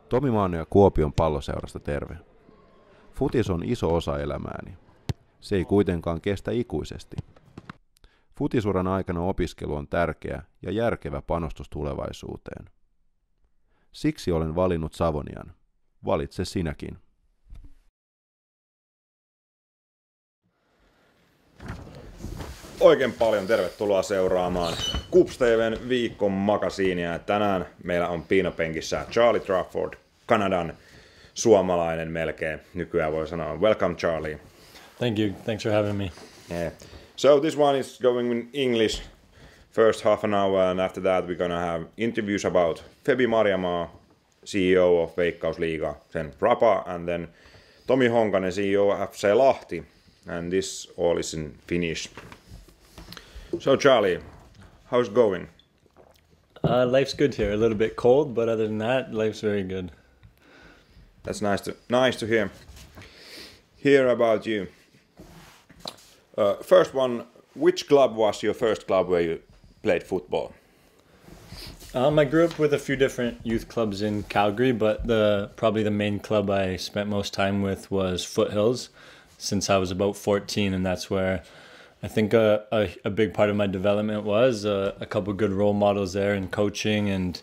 Tomi Maanio Kuopion Palloseurasta terve. Futis on iso osa elämääni. Se ei kuitenkaan kestä ikuisesti. Futisuran aikana opiskelu on tärkeä ja järkevä panostus tulevaisuuteen. Siksi olen valinnut Savonian. Valitse sinäkin. Oikein paljon tervetuloa seuraamaan KuPS TV:n Viikkomakasiinia. Tänään meillä on piinapenkissä Charlie Trafford, Kanadan suomalainen melkein. Nykyään voi sanoa welcome Charlie. Thank you. Thanks for having me. Yeah. So this one is going in English. First half an hour and after that we're gonna have interviews about Febi Marjamaa, CEO of Veikkausliiga, sen Rapa, and then Tomi Honkanen, CEO of FC Lahti. And this all is in Finnish. So Charlie, how's it going? Life's good here. A little bit cold, but other than that, life's very good. That's nice to hear about you. First one, which club was your first club where you played football? I grew up with a few different youth clubs in Calgary, but probably the main club I spent most time with was Foothills since I was about 14, and that's where I think a big part of my development was a couple good role models there in coaching and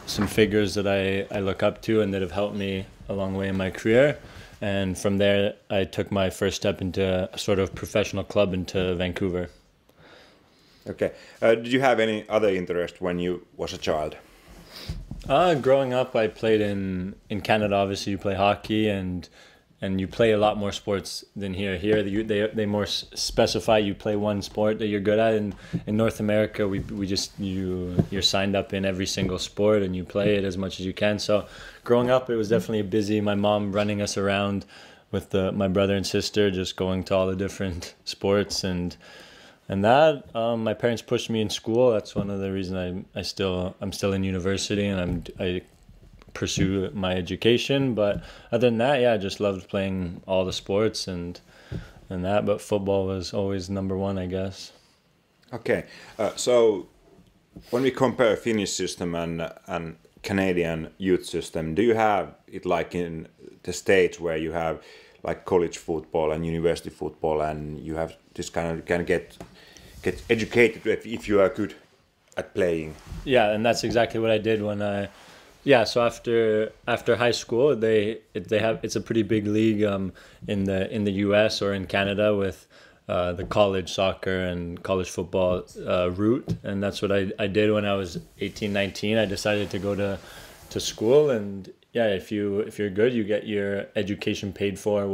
some figures that I look up to and that have helped me a long way in my career. And from there, I took my first step into a sort of professional club into Vancouver. Okay. Did you have any other interest when you was a child? Growing up, I played in Canada. Obviously, you play hockey and you play a lot more sports than here. Here, they more specify you play one sport that you're good at. In North America, you're signed up in every single sport and you play it as much as you can. So, growing up, it was definitely busy. My mom running us around with my brother and sister, just going to all the different sports and that. My parents pushed me in school. That's one of the reasons I'm still in university and I pursue my education. But other than that, yeah, I just loved playing all the sports and that. But football was always number one, I guess. Okay, so when we compare Finnish system and Canadian youth system, do you have it like in the States where you have like college football and university football, and you have this kind of can get educated if you are good at playing? Yeah, and that's exactly what I did when so after high school, it's a pretty big league in the US or in Canada with the college soccer and college football route, and that's what I did when I was 18, 19. I decided to go to school, and yeah, if you're good, you get your education paid for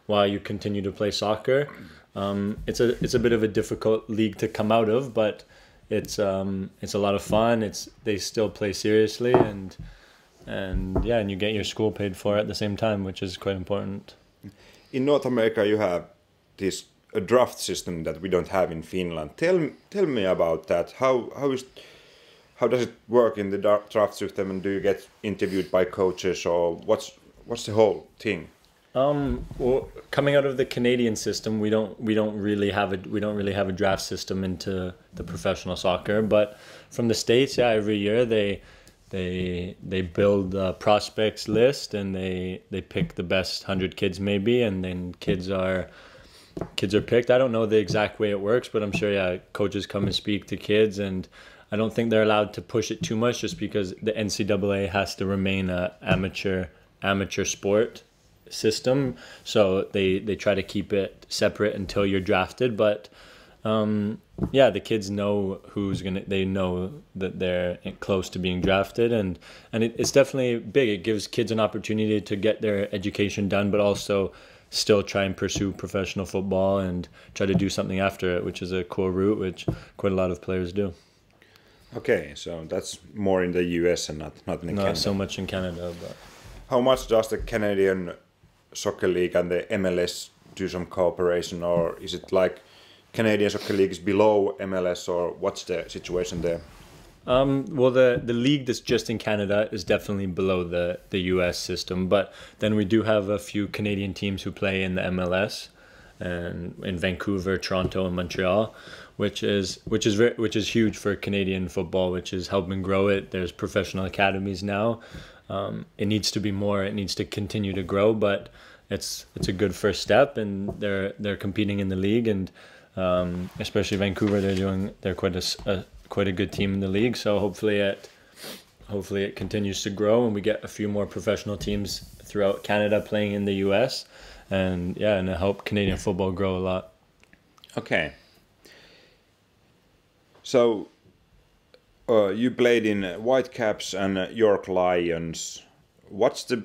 while you continue to play soccer. It's a bit of a difficult league to come out of, but it's a lot of fun. They still play seriously and you get your school paid for at the same time, which is quite important. In North America, you have this a draft system that we don't have in Finland. Tell me about that. How does it work in the draft system, and do you get interviewed by coaches, or what's the whole thing? Well, coming out of the Canadian system, we don't really have a draft system into the professional soccer. But from the States, yeah, every year they build a prospects list and they pick the best 100 kids maybe, and then kids are picked. I don't know the exact way it works, but I'm sure coaches come and speak to kids, and I don't think they're allowed to push it too much just because the NCAA has to remain a amateur sport system, so they try to keep it separate until you're drafted. But the kids know they know that they're close to being drafted, and it's definitely big. It gives kids an opportunity to get their education done, but also still try and pursue professional football and try to do something after it, which is a cool route, which quite a lot of players do. Okay, so that's more in the US and not in Canada. Not so much in Canada, but how much does the Canadian Soccer League and the MLS do some cooperation, or is it like Canadian Soccer League is below MLS, or what's the situation there? Well, the league that's just in Canada is definitely below the US system, but then we do have a few Canadian teams who play in the MLS, and in Vancouver, Toronto, and Montreal, which is huge for Canadian football, which is helping grow it. There's professional academies now. It needs to be more. It needs to continue to grow, but it's a good first step, and they're competing in the league, and especially Vancouver, they're quite a good team in the league. So hopefully it continues to grow, and we get a few more professional teams throughout Canada playing in the U.S. and help Canadian football grow a lot. Okay. So you played in Whitecaps and York Lions. What's the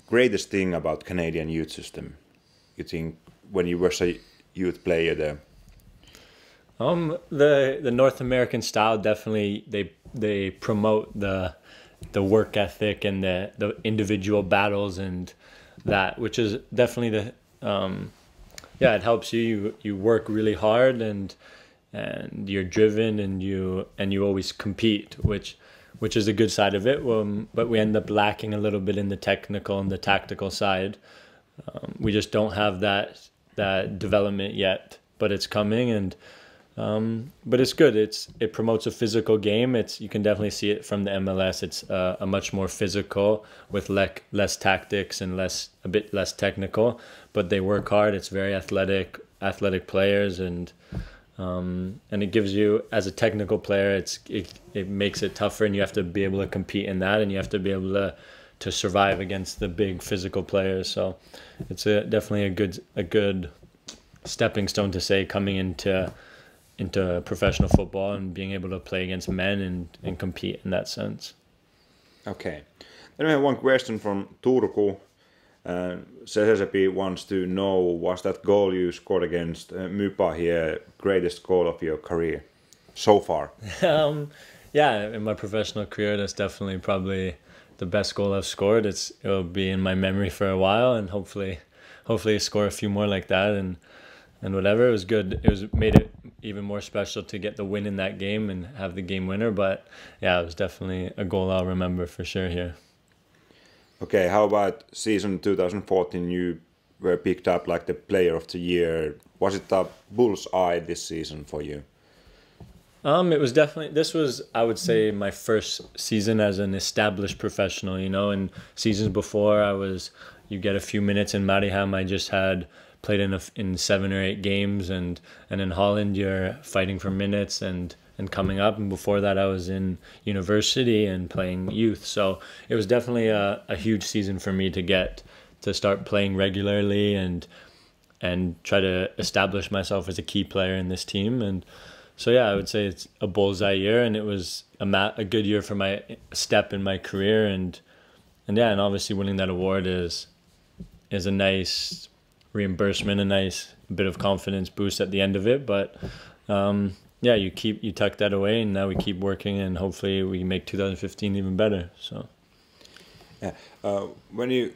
greatest thing about Canadian youth system, you think, when you were a youth player there? The North American style, definitely they promote the work ethic and the individual battles, and that, which is definitely it helps you work really hard, and you're driven, and you always compete, which is a good side of it. But we end up lacking a little bit in the technical and the tactical side. We just don't have that development yet, but it's coming, and but it's good. It promotes a physical game. You can definitely see it from the MLS. It's a much more physical, with less tactics and a bit less technical, but they work hard. It's very athletic players, and it gives you, as a technical player, it makes it tougher, and you have to be able to compete in that, and you have to be able to survive against the big physical players. So it's definitely a good stepping stone to say, coming into professional football and being able to play against men and compete in that sense. Okay. Then we have one question from Turku. Sesepi wants to know, was that goal you scored against Mypa here greatest goal of your career so far? In my professional career, that's definitely probably the best goal I've scored. It'll be in my memory for a while, and hopefully score a few more like that, and whatever. It was good. Made it even more special to get the win in that game and have the game winner. But yeah, it was definitely a goal I'll remember for sure here. Okay, how about season 2014? You were picked up like the player of the year. Was it a bullseye this season for you? It was definitely, this was, I would say, my first season as an established professional, and seasons before you get a few minutes in Mariehamn. I just had played in 7 or 8 games, and in Holland you're fighting for minutes and coming up, and before that I was in university and playing youth. So it was definitely a huge season for me to start playing regularly and try to establish myself as a key player in this team. And so yeah, I would say it's a bullseye year, and it was a good year for my step in my career, and obviously winning that award is a nice reimbursement, a nice bit of confidence boost at the end of it. But you tuck that away, and now we keep working, and hopefully we make 2015 even better. So yeah, when you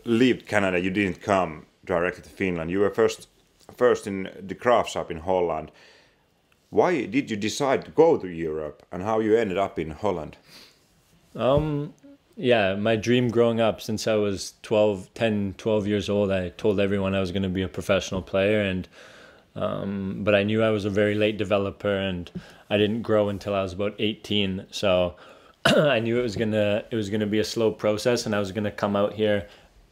left Canada, you didn't come directly to Finland. You were first in the craft shop in Holland. Why did you decide to go to Europe, and how you ended up in Holland? My dream growing up, since I was 12 years old, I told everyone I was going to be a professional player, but I knew I was a very late developer, and I didn't grow until I was about 18. So I knew it was gonna be a slow process, and I was gonna come out here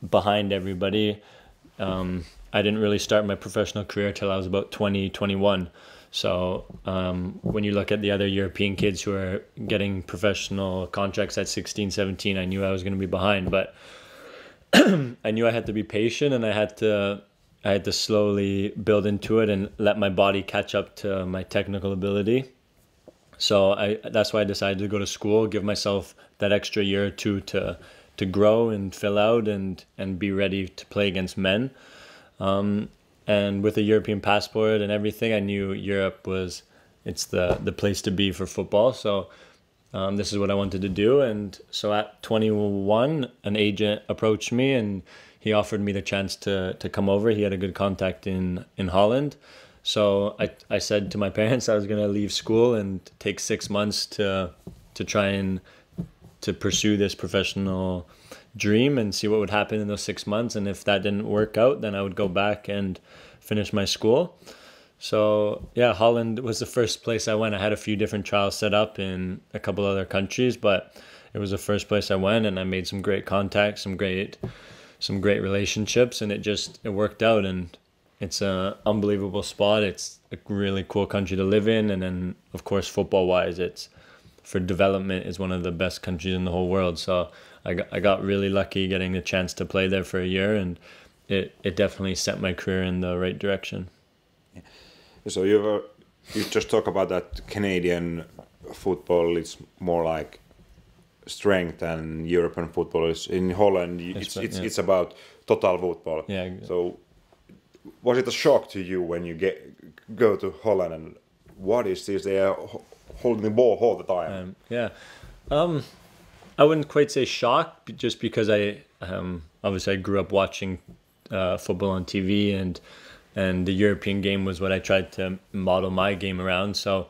behind everybody. I didn't really start my professional career till I was about 20, 21. So when you look at the other European kids who are getting professional contracts at 16, 17, I knew I was going to be behind. But I knew I had to be patient, and I had to slowly build into it and let my body catch up to my technical ability. So that's why I decided to go to school, give myself that extra year or two to grow and fill out and be ready to play against men. And with a European passport and everything, I knew Europe it's the place to be for football. So this is what I wanted to do. And so at 21, an agent approached me, and he offered me the chance to come over. He had a good contact in Holland. So I said to my parents I was going to leave school and take 6 months to try and to pursue this professional dream and see what would happen in those 6 months. And if that didn't work out, then I would go back and finish my school. So yeah, Holland was the first place I went. I had a few different trials set up in a couple other countries, but it was the first place I went, and I made some great contacts, some great relationships, and it worked out. And it's an unbelievable spot. It's a really cool country to live in, and then of course football wise, it's for development is one of the best countries in the whole world. So I got really lucky getting the chance to play there for a year, and it definitely set my career in the right direction. So you just talk about that Canadian football. It's more like strength, and European football is in Holland. It's about total football. Yeah. So was it a shock to you when you go to Holland, and what is this? They are holding the ball all the time. I wouldn't quite say shock, just because I obviously I grew up watching football on TV, and the European game was what I tried to model my game around. So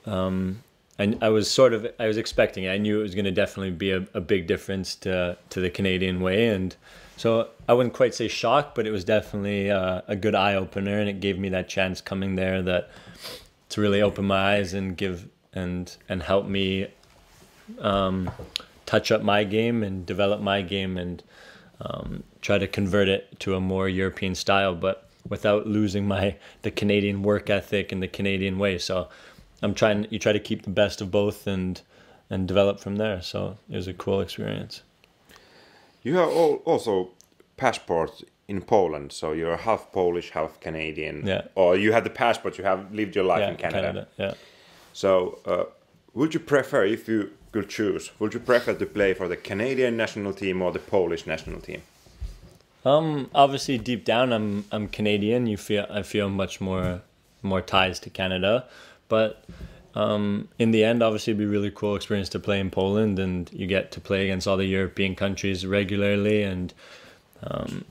I was expecting it. I knew it was going to definitely be a big difference to the Canadian way, and so I wouldn't quite say shock, but it was definitely a good eye opener, and it gave me that chance coming there to really open my eyes and give and help me touch up my game and develop my game, and try to convert it to a more European style, but without losing the Canadian work ethic and the Canadian way. So you try to keep the best of both and develop from there. So it was a cool experience. You have also passport in Poland, so you're half Polish, half Canadian. Yeah. Or you have the passport, you have lived your life in Canada. Yeah. So would you prefer, if you could choose, would you prefer to play for the Canadian national team or the Polish national team? Obviously deep down I'm Canadian. I feel much more ties to Canada, but in the end, obviously it'd be a really cool experience to play in Poland, and you get to play against all the European countries regularly, and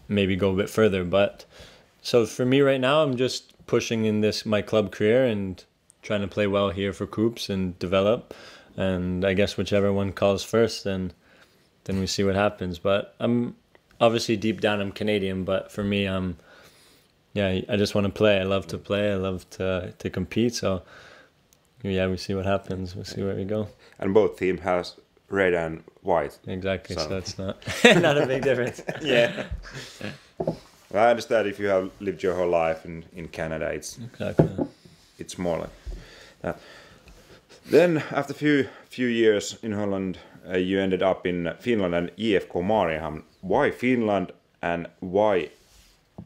maybe go a bit further. But so for me right now, I'm just pushing in my club career and trying to play well here for KuPS and develop, and I guess whichever one calls first, then we see what happens. But I'm obviously deep down I'm Canadian, but for me I just want to play. I love to play. I love to compete. So we see what happens. We'll see where we go. And both teams has red and white. Exactly. So it's not not a big difference. Yeah. I understand if you have lived your whole life in Canada, it's more like that. Then after few years in Holland, you ended up in Finland and IFK Mariehamn. Why Finland and why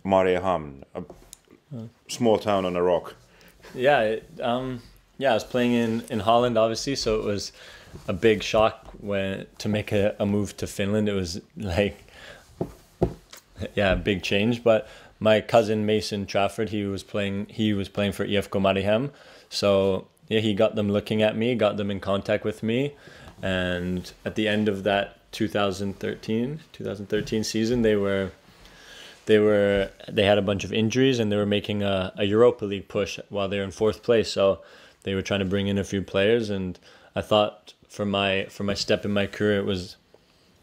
Mariehamn, a small town on a rock? I was playing in Holland, obviously, so it was a big shock to make a move to Finland. It was like, a big change. But my cousin Mason Trafford, he was playing for IFK Mariehamn, so he got them looking at me, got them in contact with me, and at the end of that 2013 season, they had a bunch of injuries, and they were making a Europa League push while they were in 4th place. So they were trying to bring in a few players, and I thought for my step in my career,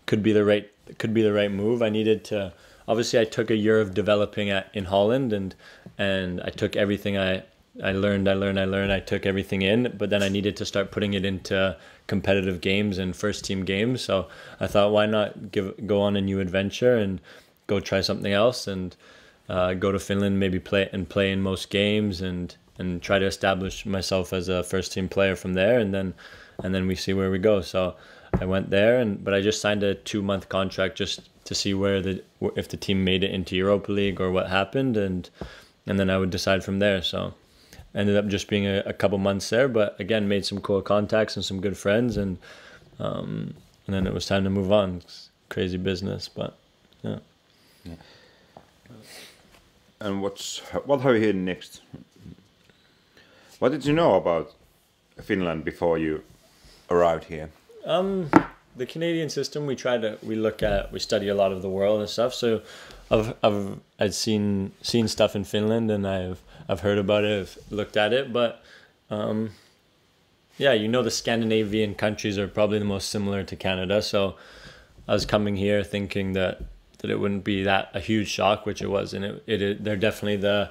could be the right move. I needed to. Obviously, I took a year of developing in Holland, and I took everything I learned. I took everything in, but then I needed to start putting it into competitive games and first team games. So I thought, why not go on a new adventure and go try something else, and go to Finland, maybe play in most games, and try to establish myself as a first team player from there, and then we see where we go. So I went there, but I just signed a 2-month contract just to see if the team made it into Europa League or what happened, and then I would decide from there. So ended up just being a couple months there, but again made some cool contacts and some good friends, and then it was time to move on. It's crazy business, but yeah. And what have you heard next? What did you know about Finland before you arrived here? The Canadian system, we study a lot of the world and stuff. So I'd seen stuff in Finland, and I've heard about it, I've looked at it, but the Scandinavian countries are probably the most similar to Canada. So I was coming here thinking that it wouldn't be a huge shock, which it was, and they're definitely the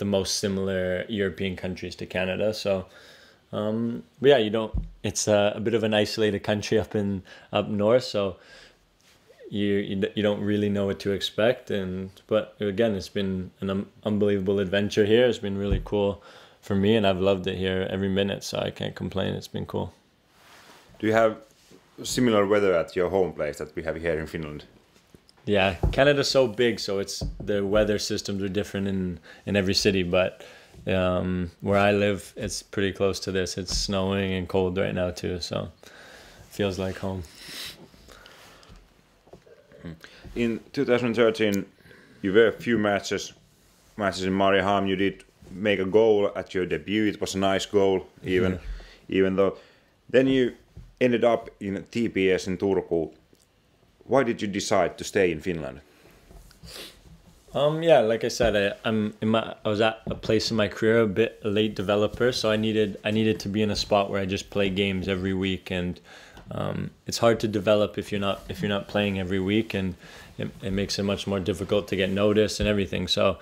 most similar European countries to Canada. So But yeah, you don't. It's a bit of an isolated country up north, so you don't really know what to expect. But again, it's been an unbelievable adventure here. It's been really cool for me, and I've loved it here every minute. So I can't complain. It's been cool. Do you have similar weather at your home place that we have here in Finland? Yeah, Canada's so big, so the weather systems are different in every city. But where I live, it's pretty close to this. It's snowing and cold right now too, so it feels like home. In 2013, you were a few matches in Mariehamn. You did make a goal at your debut. It was a nice goal, even though. Then you ended up in TPS in Turku. Why did you decide to stay in Finland? Yeah, like I said, I was at a place in my career, a bit a late developer, so I needed to be in a spot where I just play games every week, and it's hard to develop if you're not playing every week, and it makes it much more difficult to get noticed and everything. So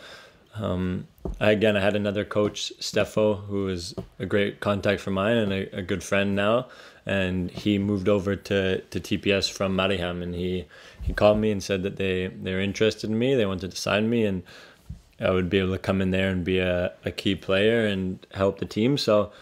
I had another coach, Steffo, who is a great contact for mine and a good friend now, and he moved over to TPS from Mariehamn, and he called me and said that they're interested in me, they wanted to sign me, and I would be able to come in there and be a key player and help the team. So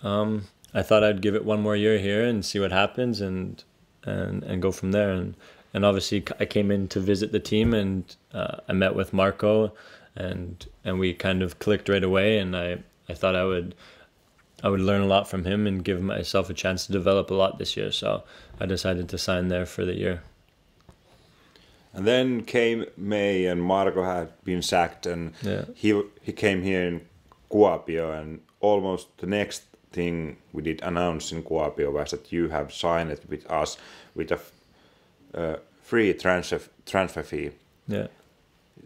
I thought I'd give it one more year here and see what happens, and go from there. And obviously I came in to visit the team, and I met with Marco, and we kind of clicked right away, and I thought I would learn a lot from him and give myself a chance to develop a lot this year. So I decided to sign there for the year. And then came May, and Marco had been sacked, and he came here in Kuopio, and almost the next thing we did announce in Kuopio was that you have signed with us with a free transfer fee. Yeah.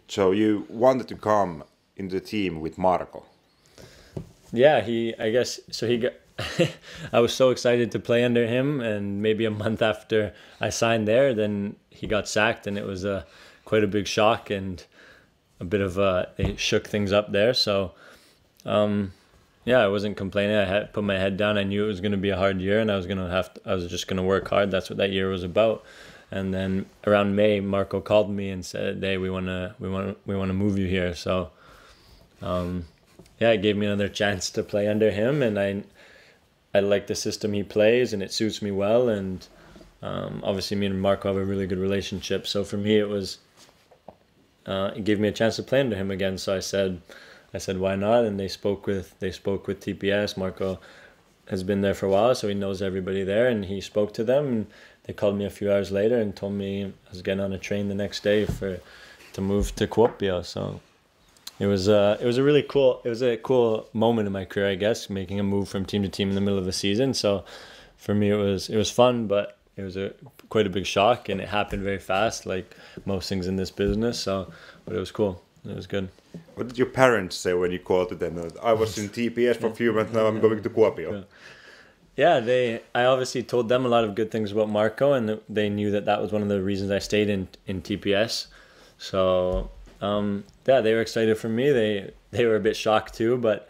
So you wanted to come into the team with Marco. Yeah, I was so excited to play under him, and maybe a month after I signed there, then he got sacked, and it was quite a big shock, and a bit of they shook things up there. So I wasn't complaining. I had put my head down. I knew it was going to be a hard year, and I was just going to work hard. That's what that year was about. And then around May, Marco called me and said, "Hey, we want to move you here." So it gave me another chance to play under him, and I like the system he plays, and it suits me well. And obviously, me and Marco have a really good relationship. So for me, it gave me a chance to play under him again. So I said, why not? And they spoke with TPS. Marco has been there for a while, so he knows everybody there, and he spoke to them. And they called me a few hours later and told me I was getting on a train the next day to move to Kuopio. So it was a cool moment in my career, I guess, making a move from team to team in the middle of the season. So for me, it was fun, but it was quite a big shock, and it happened very fast, like most things in this business. But it was cool. It was good. What did your parents say when you called to them? I was in TPS for a few months, now I'm going to Kuopio. Yeah, I obviously told them a lot of good things about Marco, and they knew that was one of the reasons I stayed in TPS. So they were excited for me. They were a bit shocked too, but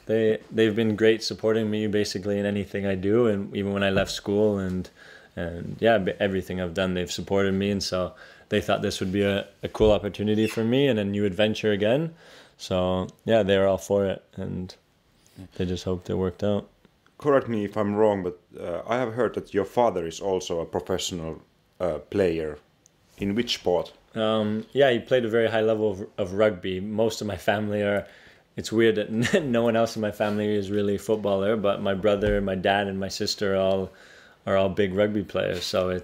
they've been great supporting me basically in anything I do, and even when I left school and everything I've done, they've supported me, and so they thought this would be a cool opportunity for me and a new adventure again. So they were all for it, and they just hoped it worked out. Correct me if I'm wrong, but I have heard that your father is also a professional player. In which sport? He played a very high level of rugby. Most of my family it's weird that no one else in my family is really a footballer, but my brother, my dad, and my sister are all big rugby players. So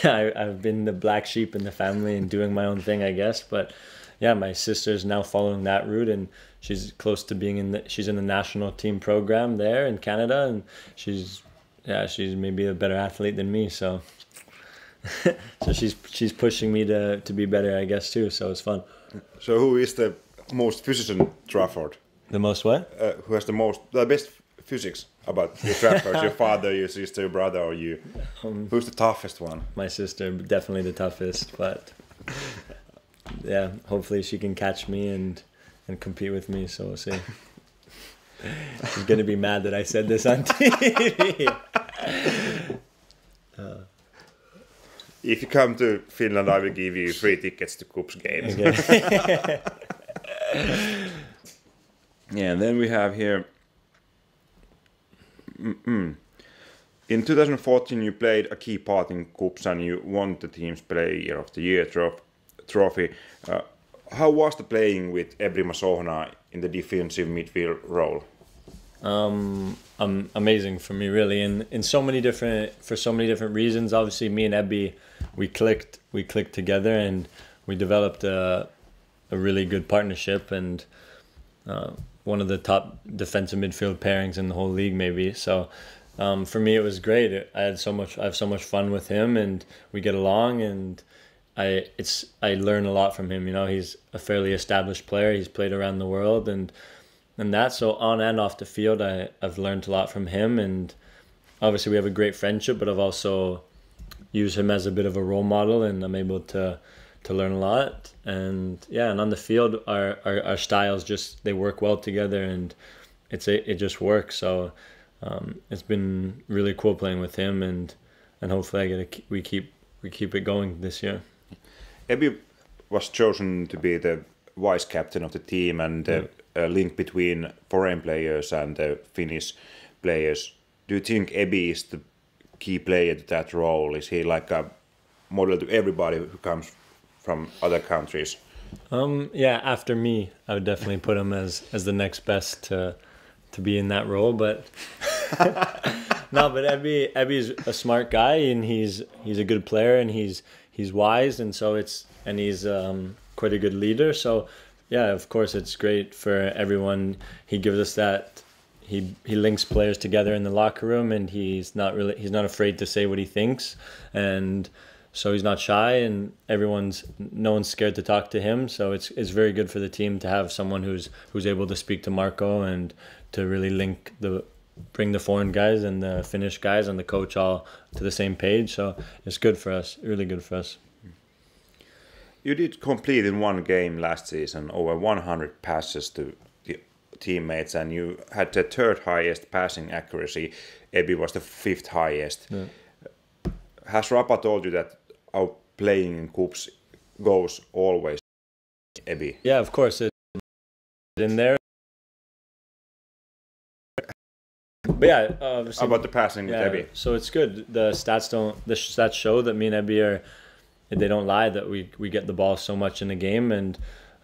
I've been the black sheep in the family and doing my own thing, I guess. But my sister's now following that route, and she's close to being she's in the national team program there in Canada, and she's maybe a better athlete than me. So so she's pushing me to be better, I guess, too. So it's fun. So who is the most physician Trafford? The most what? Who has the best physics about your Trafford? Your father, your sister, your brother, or you? Who's the toughest one? My sister, definitely the toughest. But hopefully she can catch me and compete with me. So we'll see. He's gonna be mad that I said this on TV. If you come to Finland, I will give you free tickets to KuPS games. Okay. Yeah, and then we have here. In 2014, you played a key part in KuPS and you won the team's Player of the Year trophy. How was the playing with Ebrima Sohna in the defensive midfield role? Amazing for me, really, in so many different reasons. Obviously, me and Ebby, we clicked together, and we developed a really good partnership, and one of the top defensive midfield pairings in the whole league, maybe. So for me, it was great. I have so much fun with him, and we get along, and I learn a lot from him. You know, he's a fairly established player. He's played around the world, and that. So on and off the field, I've learned a lot from him, and obviously we have a great friendship. But I've also used him as a bit of a role model, and I'm able to learn a lot. And yeah, and on the field, our styles they work well together, and it just works. So it's been really cool playing with him, and hopefully we keep it going this year. Ebby was chosen to be the vice captain of the team and the link between foreign players and the Finnish players. Do you think Ebby is the key player to that role? Is he like a model to everybody who comes from other countries? Yeah, after me, I would definitely put him as the next best to be in that role. But no, but Ebby's a smart guy, and he's a good player, and he's wise, and he's quite a good leader. So yeah, of course it's great for everyone. He gives us that. He links players together in the locker room, and he's not afraid to say what he thinks, and so he's not shy, and no one's scared to talk to him. So it's very good for the team to have someone who's able to speak to Marco and to really bring the foreign guys and the Finnish guys and the coach all to the same page. So it's good for us, really good for us. You did complete in one game last season over 100 passes to the teammates, and you had the third highest passing accuracy. Ebby was the fifth highest. Yeah. Has Rapa told you that our playing in KuPS goes always Ebby? Yeah, of course. It's in there. But yeah, about the passing with Ebby. So it's good. The stats show that me and Ebby they don't lie, that we get the ball so much in the game, and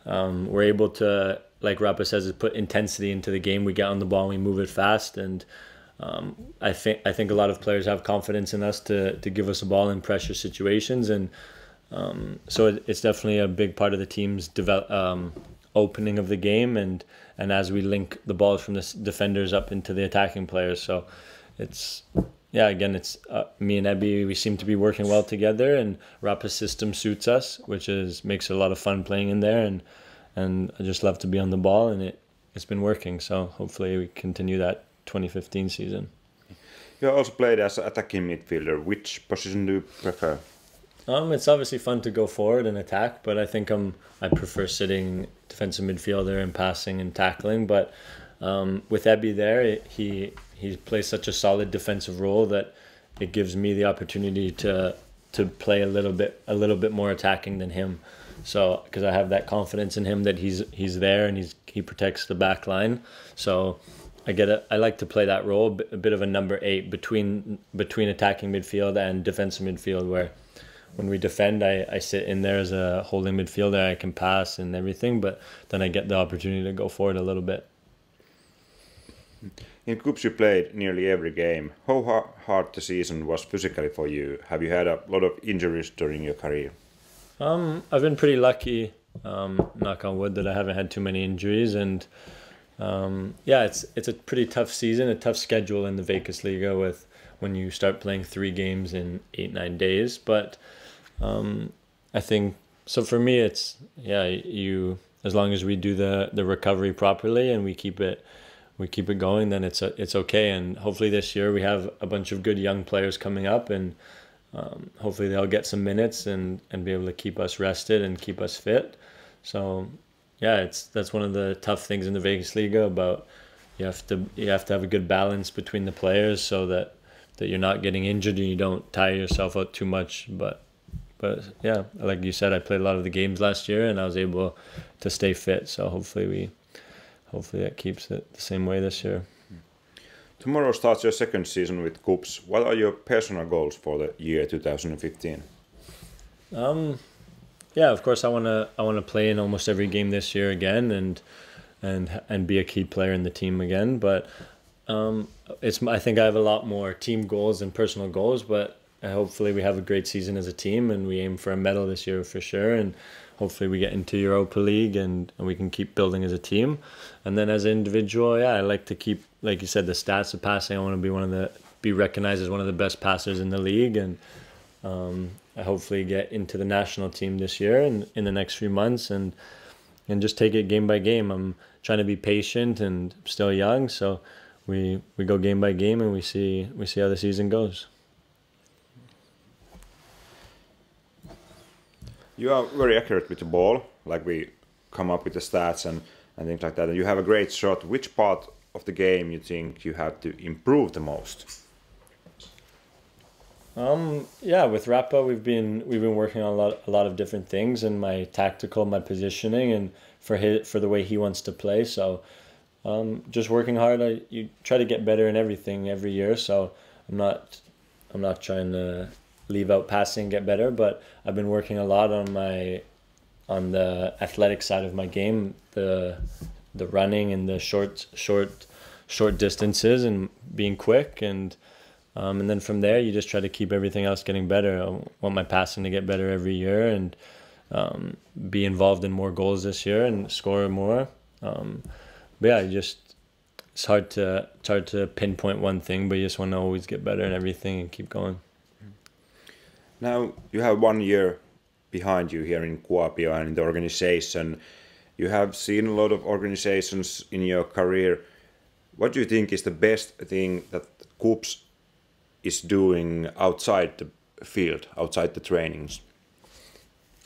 we're able to, like Rapa says, put intensity into the game. We get on the ball, we move it fast, and I think a lot of players have confidence in us to give us a ball in pressure situations, and so it's definitely a big part of the team's opening of the game, and as we link the balls from the defenders up into the attacking players. So it's me and Ebby, we seem to be working well together, and Rapa's system suits us, which makes it a lot of fun playing in there, and I just love to be on the ball, and it's been working. So hopefully we continue that 2015 season. You also played as an attacking midfielder. Which position do you prefer? It's obviously fun to go forward and attack, but I think I prefer sitting defensive midfielder and passing and tackling. But with Ebby there, he plays such a solid defensive role that it gives me the opportunity to play a little bit more attacking than him. So because I have that confidence in him that he's there and he protects the back line. So I like to play that role, a bit of a number 8 between attacking midfield and defensive midfield, where when we defend, I sit in there as a holding midfielder. I can pass and everything, but then I get the opportunity to go forward a little bit. In KuPS, you played nearly every game. How hard the season was physically for you? Have you had a lot of injuries during your career? I've been pretty lucky, knock on wood, that I haven't had too many injuries, and it's a pretty tough season, a tough schedule in the Veikkausliiga when you start playing 3 games in 8-9 days. But I think so. For me, it's as long as we do the recovery properly and we keep it going, then it's okay. And hopefully this year we have a bunch of good young players coming up, and hopefully they'll get some minutes and be able to keep us rested and keep us fit. So yeah, that's one of the tough things in the Veikkausliiga about you have to have a good balance between the players so that you're not getting injured and you don't tire yourself out too much. But yeah, like you said, I played a lot of the games last year and I was able to stay fit. So hopefully that keeps it the same way this year. Tomorrow starts your second season with KuPS. What are your personal goals for the year 2015? Yeah, of course I wanna play in almost every game this year again and be a key player in the team again. But I think I have a lot more team goals than personal goals. But hopefully we have a great season as a team and we aim for a medal this year for sure. And hopefully we get into Europa League and we can keep building as a team. And then as an individual, yeah, I like to keep, like you said, the stats of passing. I want to be recognized as one of the best passers in the league, and I hopefully get into the national team this year and in the next few months and just take it game by game. I'm trying to be patient and still young, so we go game by game and we see how the season goes. You are very accurate with the ball, like we come up with the stats and things like that. And you have a great shot. Which part of the game you think you have to improve the most? Yeah, with Rappa we've been working on a lot of different things, and my tactical, my positioning, and for the way he wants to play. So just working hard. You try to get better in everything every year. So I'm not trying to leave out passing, get better, but I've been working a lot on the athletic side of my game, the running and the short distances and being quick, and then from there you just try to keep everything else getting better. I want my passing to get better every year and be involved in more goals this year and score more. But yeah, it's hard to pinpoint one thing, but you just want to always get better in everything and keep going. Now you have 1 year behind you here in Kuopio and in the organization. You have seen a lot of organizations in your career. What do you think is the best thing that KuPS is doing outside the field, outside the trainings?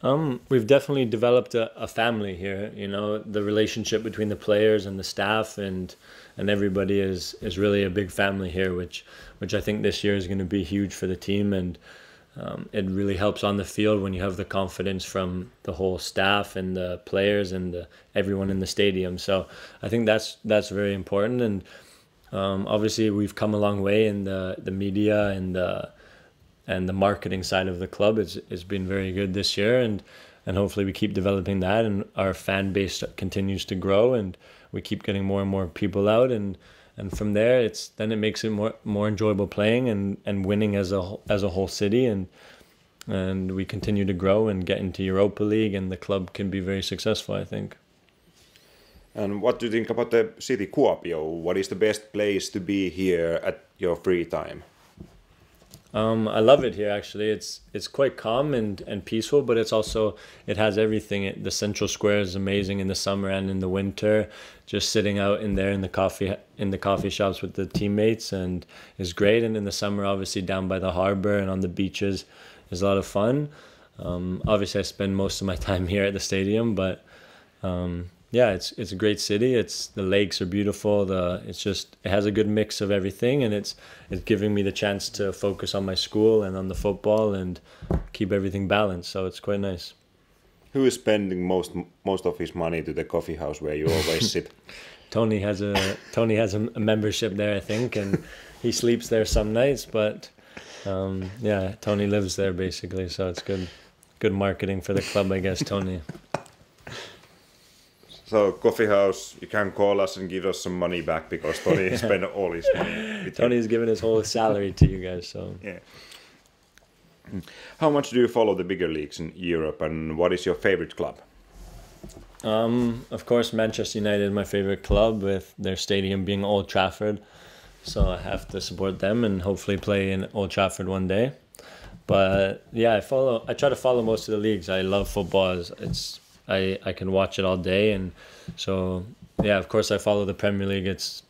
We've definitely developed a family here. You know, the relationship between the players and the staff and everybody is really a big family here, which I think this year is going to be huge for the team. And it really helps on the field when you have the confidence from the whole staff and the players and everyone in the stadium. So I think that's very important. And obviously we've come a long way in the media and the marketing side of the club. It's been very good this year, and hopefully we keep developing that, and our fan base continues to grow, and we keep getting more and more people out, and from there it makes it more enjoyable playing and winning as a whole city, and we continue to grow and get into Europa League, and the club can be very successful, I think. And what do you think about the city Kuopio? What is the best place to be here at your free time? I love it here, actually. It's quite calm and peaceful, but it has everything. The central square is amazing in the summer and in the winter. Just sitting out in there in the coffee shops with the teammates and is great. And in the summer, obviously down by the harbor and on the beaches is a lot of fun. Obviously I spend most of my time here at the stadium, but yeah, it's a great city. The lakes are beautiful. It has a good mix of everything, and it's giving me the chance to focus on my school and on the football and keep everything balanced. So it's quite nice. Who is spending most of his money to the coffee house where you always sit? Tony has a membership there, I think, and he sleeps there some nights. But yeah, Tony lives there basically, so it's good marketing for the club, I guess. Tony. So coffee house, you can call us and give us some money back because Tony spent all his money. Tony's given his whole salary to you guys, so. Yeah. How much do you follow the bigger leagues in Europe, and what is your favorite club? Of course, Manchester United is my favorite club, with their stadium being Old Trafford. So I have to support them and hopefully play in Old Trafford one day. But yeah, I try to follow most of the leagues. I love football. I can watch it all day, and so yeah, of course I follow the Premier League. It's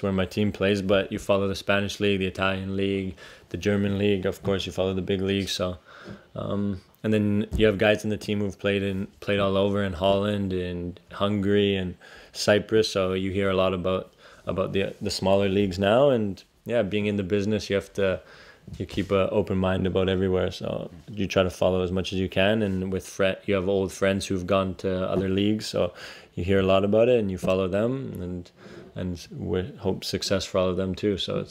where my team plays, but you follow the Spanish league, the Italian league, the German league. Of course, you follow the big leagues. So, and then you have guys in the team who've played all over in Holland and Hungary and Cyprus. So you hear a lot about the smaller leagues now. And yeah, being in the business, you keep an open mind about everywhere. So you try to follow as much as you can. And you have old friends who've gone to other leagues, so you hear a lot about it and you follow them, and we hope success for all of them too. So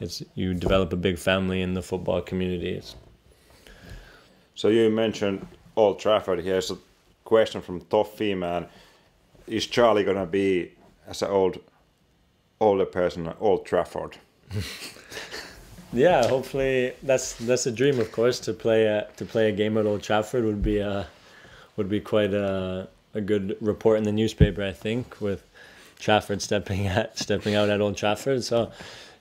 it's you develop a big family in the football community. So you mentioned Old Trafford. Here's a question from Toffee Man. Is Charlie gonna be as an older person at Old Trafford? Yeah, hopefully that's a dream, of course. To play a game at Old Trafford would be quite a good report in the newspaper, I think, with Trafford stepping out at Old Trafford. So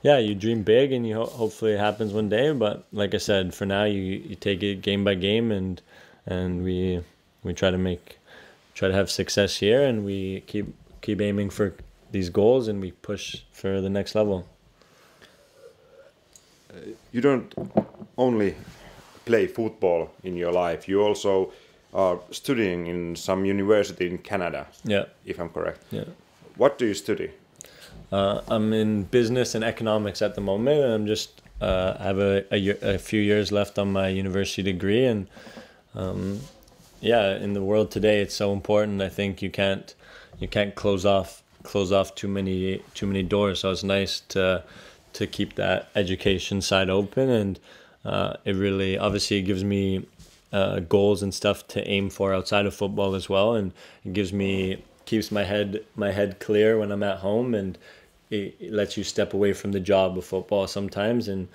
yeah, you dream big, and hopefully it happens one day. But like I said, for now you take it game by game, and we try to have success here, and we keep aiming for these goals, and we push for the next level. You don't only play football in your life, you also are studying in some university in Canada. Yeah. If I'm correct. Yeah. What do you study? I'm in business and economics at the moment, and I'm just I have a few years left on my university degree, and yeah, in the world today, it's so important. I think you can't close off too many doors. So it's nice to keep that education side open, and it really obviously gives me goals and stuff to aim for outside of football as well, and it keeps my head clear when I'm at home, and it lets you step away from the job of football sometimes and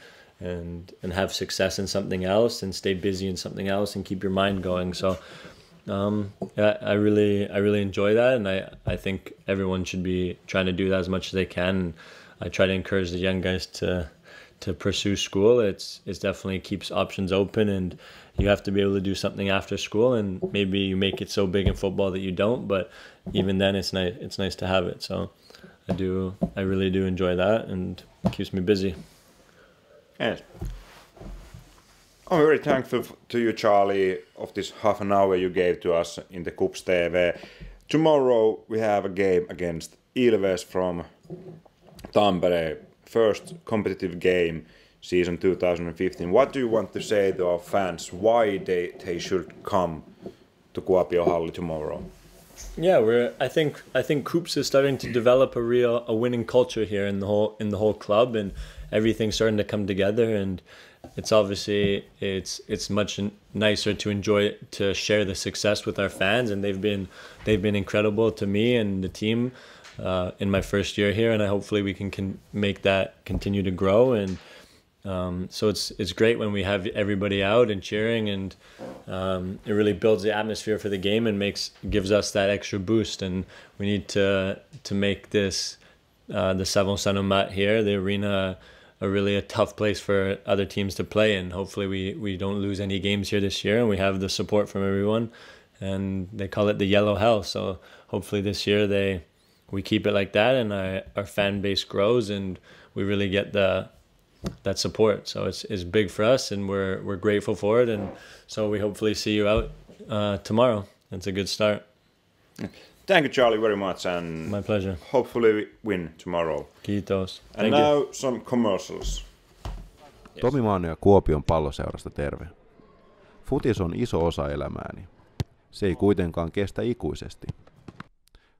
have success in something else, and stay busy in something else, and keep your mind going. So yeah, I really enjoy that, and I think everyone should be trying to do that as much as they can. I try to encourage the young guys to pursue school. It's definitely keeps options open, and you have to be able to do something after school, and maybe you make it so big in football that you don't, but even then it's nice to have it. So I really do enjoy that, and it keeps me busy. Yes. I'm very thankful to you, Charlie, of this half an hour you gave to us in the KuPS TV. Tomorrow we have a game against Ilves from Tampere, first competitive game, season 2015. What do you want to say to our fans? Why they should come to Kuopio Halli tomorrow? Yeah, I think KuPS is starting to develop a winning culture here in the whole club, and everything's starting to come together, and it's obviously it's much nicer to share the success with our fans, and they've been incredible to me and the team in my first year here, and hopefully we can make that continue to grow. And so it's great when we have everybody out and cheering, and it really builds the atmosphere for the game and gives us that extra boost. And we need to make this the Savon Sanomat here, the arena, a tough place for other teams to play in. Hopefully we don't lose any games here this year, and we have the support from everyone, and they call it the Yellow Hell. So hopefully this year we keep it like that, and our fan base grows, and we really get that support. So it's big for us, and we're grateful for it, and so we hopefully see you out tomorrow. It's a good start. Thank you, Charlie, very much, and my pleasure. Hopefully we win tomorrow. Kiitos. And now some commercials. Tomi Maano ja Kuopion palloseurasta terve. Futis on iso osa elämääni. Se ei kuitenkaan kestä ikuisesti.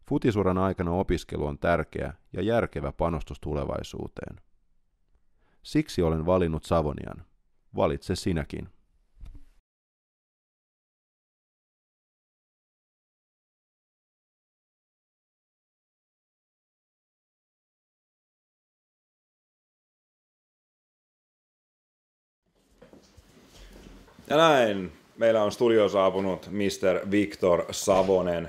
Futisuran aikana opiskelu on tärkeä ja järkevä panostus tulevaisuuteen. Siksi olen valinnut Savonian. Valitse sinäkin. Ja näin, meillä on studioon saapunut Mr. Victor Savonen.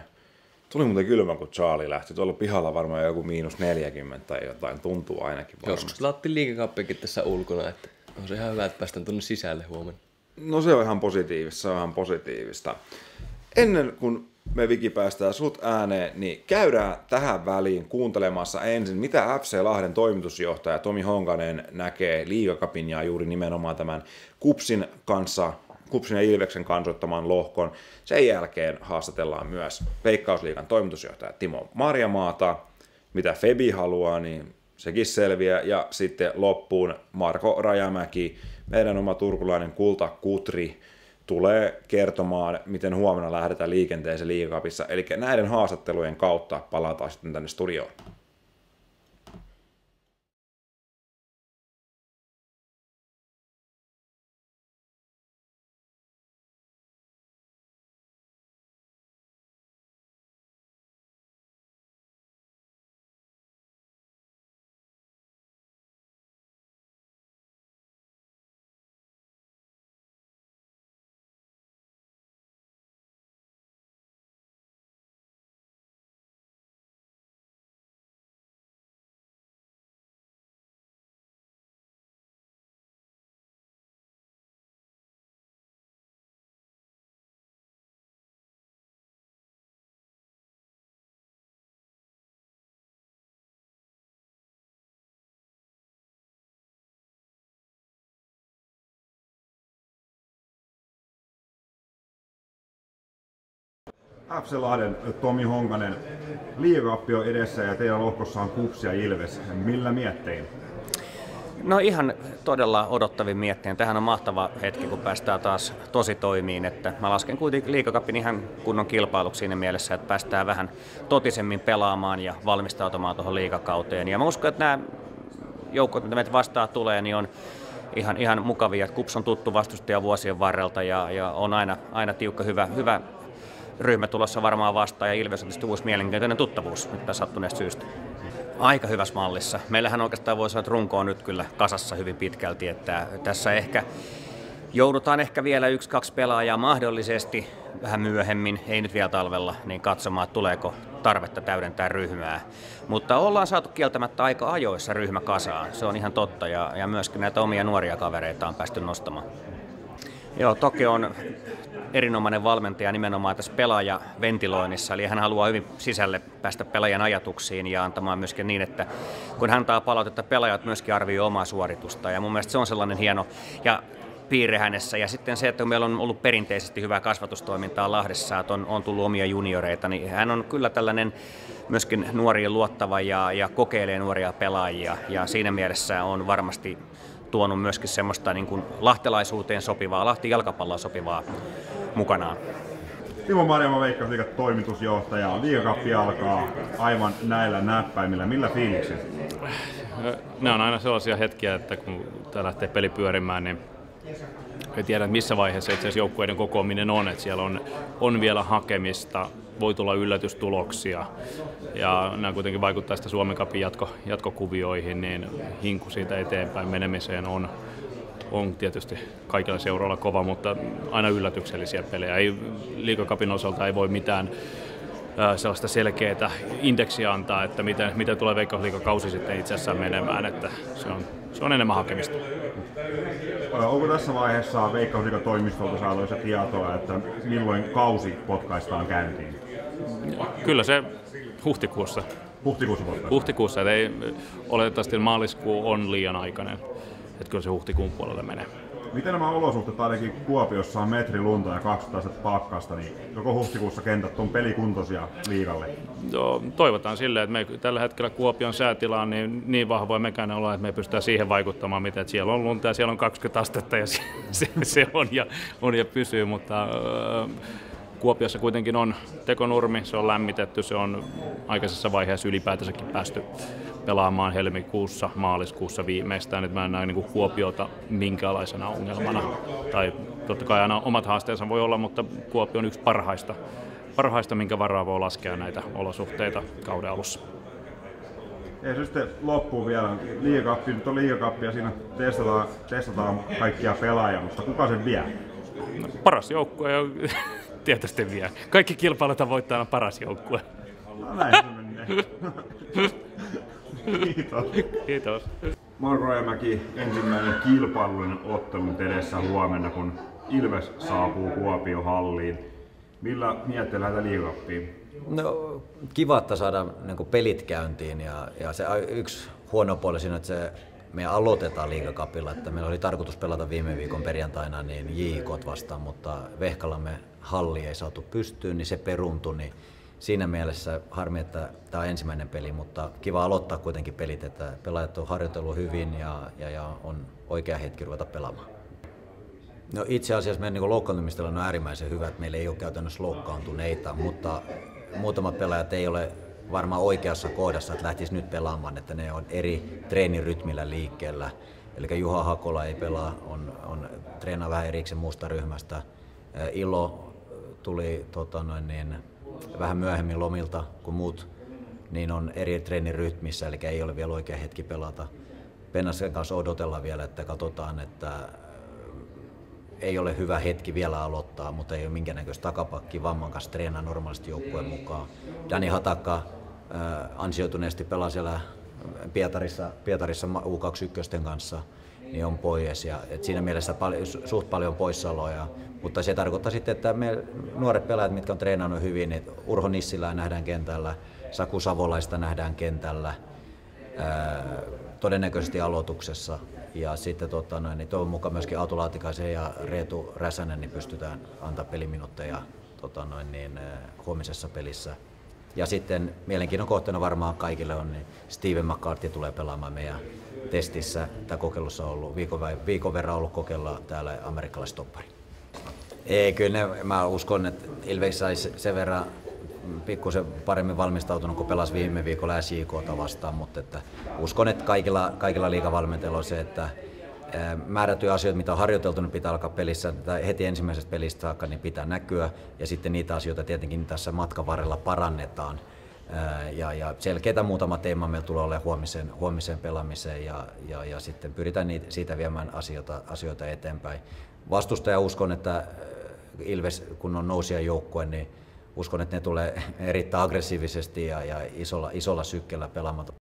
Tuli muuten kylmä, kun Charlie lähti. Tuolla pihalla varmaan joku -40 tai jotain, tuntuu ainakin varmasti. Joskus laatti liikakappikin tässä ulkona, että on se ihan hyvä, että päästään tuonne sisälle huomenna. No se on ihan positiivista, Ennen kuin me Viki päästään sut ääneen, niin käydään tähän väliin kuuntelemassa ensin, mitä FC Lahden toimitusjohtaja Tomi Honkanen näkee liigacupin ja juuri nimenomaan tämän KuPSin ja Ilveksen kanssa ottaman lohkon. Sen jälkeen haastatellaan myös Veikkausliigan toimitusjohtaja Timo Marjamaata mitä Febi haluaa, niin sekin selviää. Ja sitten loppuun Marko Rajamäki, meidän oma turkulainen kultakutri, tulee kertomaan, miten huomenna lähdetään liikenteeseen Liigacupissa. Eli näiden haastattelujen kautta palataan sitten tänne studioon. FC Lahden Tomi Honkanen, Liigacup on edessä ja teidän lohkossa on KuPS ja Ilves. Millä miettein? No ihan todella odottavin mietteen. Tähän on mahtava hetki, kun päästään taas tosi toimiin. Että mä lasken kuitenkin Liigacupin ihan kunnon kilpailuksi siinä mielessä, että päästään vähän totisemmin pelaamaan ja valmistautumaan tuohon liigakauteen. Ja mä uskon, että nämä joukot, mitä meitä vastaan tulee, niin on ihan mukavia. KuPS on tuttu vastustaja vuosien varrelta ja on aina tiukka, hyvä ryhmä tulossa varmaan vastaan, ja Ilves on tietysti uusi mielenkiintoinen tuttavuus nyt tässä sattuneesta syystä. Aika hyvässä mallissa. Meillähän oikeastaan voi sanoa, että runko on nyt kyllä kasassa hyvin pitkälti, että tässä joudutaan vielä 1-2 pelaajaa mahdollisesti vähän myöhemmin, ei nyt vielä talvella, niin katsomaan, että tuleeko tarvetta täydentää ryhmää. Mutta ollaan saatu kieltämättä aika ajoissa ryhmä kasaan, se on ihan totta, ja myöskin näitä omia nuoria kavereita on päästy nostamaan. Joo, Toke on erinomainen valmentaja nimenomaan tässä pelaajaventiloinnissa, eli hän haluaa hyvin sisälle päästä pelaajan ajatuksiin ja antamaan myöskin niin, että kun hän antaa palautetta, pelaajat myöskin arvioi omaa suoritusta, ja mun mielestä se on sellainen hieno ja piirre hänessä. Ja sitten se, että meillä on ollut perinteisesti hyvää kasvatustoimintaa Lahdessa, että on tullut omia junioreita, niin hän on kyllä tällainen myöskin nuorien luottava ja kokeilee nuoria pelaajia, ja siinä mielessä on varmasti tuonut myöskin semmoista niin kuin lahtelaisuuteen sopivaa, Lahti jalkapalloa sopivaa mukanaan. Timo Marjama, Veikkausliigan toimitusjohtaja. Liigacup alkaa aivan näillä näppäimillä. Millä fiiliksillä? Ne on aina sellaisia hetkiä, että kun tämä lähtee peli pyörimään, niin ei tiedä missä vaiheessa itse asiassa joukkueiden kokoaminen on. Että siellä on vielä hakemista, voi tulla yllätystuloksia, ja nämä kuitenkin vaikuttaa sitä Suomen Cupin jatkokuvioihin, niin hinku siitä eteenpäin menemiseen on tietysti kaikilla seuroilla kova, mutta aina yllätyksellisiä pelejä. Liigacupin osalta ei voi mitään sellaista selkeää indeksiä antaa, että miten tulee Veikkausliigakausi sitten itse asiassa menemään, että se on enemmän hakemista. Onko tässä vaiheessa Veikkausliigan toimistolta saatu tietoa, että milloin kausi potkaistaan käyntiin? Kyllä se huhtikuussa. Huhtikuussa, että ei oletettavasti maaliskuu on liian aikainen, että kyllä se huhtikuun puolelle menee. Miten nämä olosuhteet, ainakin Kuopiossa on metri lunta ja 200 astetta pakkasta, niin joko huhtikuussa kentät on pelikuntoisia liigalle? Joo, toivotaan silleen, että me tällä hetkellä Kuopion säätila on niin vahvoja mekään olla, että me pystytään siihen vaikuttamaan, mitä että siellä on lunta ja siellä on 20 astetta ja se on ja pysyy, mutta Kuopiossa kuitenkin on tekonurmi, se on lämmitetty, se on aikaisessa vaiheessa ylipäätänsäkin päästy pelaamaan helmikuussa, maaliskuussa viimeistään. Nyt mä en näe niin kuin Kuopiota minkäänlaisena ongelmana. Tai totta kai aina omat haasteensa voi olla, mutta Kuopio on yksi parhaista, minkä varaa voi laskea näitä olosuhteita kauden alussa. Ja sitten loppuun vielä. Nyt on Liigacup ja siinä testataan kaikkia pelaajia, mutta kuka sen vie? No, paras joukkue tietysti vie. Kaikki kilpailut voittaa aina paras joukkue. No näin se menee. Kiitos. Marko Rajamäki, ensimmäinen kilpailullinen ottelu edessä huomenna, kun Ilves saapuu Kuopion halliin. Millä mietteellä lähdetään Liigacupiin? No kiva, että saadaan niin pelit käyntiin, ja se yksi huono puoli siinä, että me aloitetaan Liigacupilla, että meillä oli tarkoitus pelata viime viikon perjantaina niin JIK:t vastaan, mutta Vehkalamme halli ei saatu pystyyn, niin se peruuntui, niin siinä mielessä harmi, että tämä on ensimmäinen peli, mutta kiva aloittaa kuitenkin pelit, että pelaajat on harjoitellut hyvin ja on oikea hetki ruveta pelaamaan. No itse asiassa meidän niin loukkaantumistila on äärimmäisen hyvä, että meillä ei ole käytännössä loukkaantuneita, mutta muutamat pelaajat ei ole varmaan oikeassa kohdassa, että lähtisi nyt pelaamaan, että ne on eri treenirytmillä liikkeellä. Eli Juha Hakola ei pelaa, on treenaa vähän erikseen muusta ryhmästä. Ilo tuli vähän myöhemmin lomilta kuin muut, niin on eri treenirytmissä, eli ei ole vielä oikea hetki pelata. Pennasen kanssa odotellaan vielä, että katsotaan, että ei ole hyvä hetki vielä aloittaa, mutta ei ole minkäännäköistä takapakki, vamman kanssa treenaa normaalisti joukkueen mukaan. Dani Hatakka ansioituneesti pelaa siellä Pietarissa U21 kanssa, niin on pois. Ja, siinä mielessä suht paljon poissaoloja, mutta se tarkoittaa sitten, että me nuoret pelaajat, mitkä on treenannut hyvin, niin Urho Nissilää nähdään kentällä, Saku Savolaista nähdään kentällä, todennäköisesti aloituksessa. Ja sitten niin toivon mukaan myöskin Aatu Laatikaisen ja Reetu Räsänen niin pystytään antaa peliminuutteja huomisessa pelissä. Ja sitten mielenkiinnon kohteena varmaan kaikille on, niin Steven McCarthy tulee pelaamaan meidän testissä. Tämä kokeilussa on ollut viikon verran ollut kokeilla täällä amerikkalaistoppari. Ei, kyllä mä uskon, että Ilves saisi sen verran pikkusen paremmin valmistautunut, kun pelasi viime viikolla SJK:ta vastaan, mutta että uskon, että kaikilla liigavalmentajilla on se, että määrätyjä asioita, mitä on harjoiteltu, niin pitää alkaa pelissä, tai heti ensimmäisestä pelistä saakka, niin pitää näkyä, ja sitten niitä asioita tietenkin tässä matkan varrella parannetaan. Ja selkeitä muutama teema meillä tulee olemaan huomiseen pelaamiseen, ja sitten pyritään siitä viemään asioita eteenpäin. Vastustaja uskon, että Ilves, kun on nousijajoukkue, niin uskon, että ne tulee erittäin aggressiivisesti ja isolla sykkeellä pelaamaan.